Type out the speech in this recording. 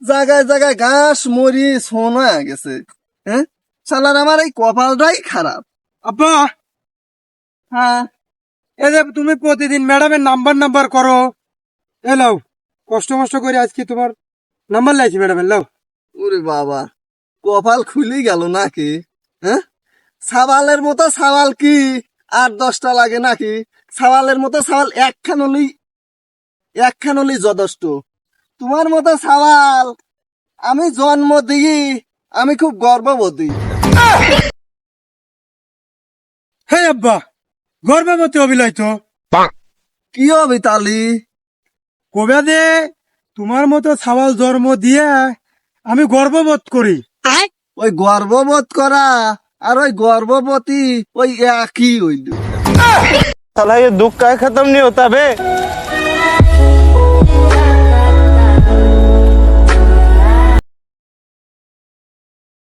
জায়গায় জায়গায় ঘাস মরি সোন হয়ে গেছে। হ্যাঁ, শালার আমার এই কপালটাই খারাপ। আব্বা, হ্যাঁ, এই যে তুমি প্রতিদিন ম্যাডামের নাম্বার করো, লাও কষ্ট মষ্ট করে আজকে তোমার নাম্বার লাইছি ম্যাডামের, লাও। ওরে বাবা, কপাল খুলে গেল নাকি? হ্যাঁ, সাবালের মতো সাবাল কি 8-10টা লাগে নাকি? সাবালের মতো সাবাল একখান হলেই যথেষ্ট। তোমার মতো সাবাল আমি জন্ম দিই, আমি খুব গর্ববতী। হে আব্বা, গর্ভবতী অবিলয় তো কি হবে তালি? কবে দে তোমার মতো সাওয়াল জন্ম দিয়ে আমি গর্ববোধ করি। ওই গর্ববোধ করা আর ওই গর্ভবতী ওই একই হইল। साला ये दुख का खत्म नहीं होता बे।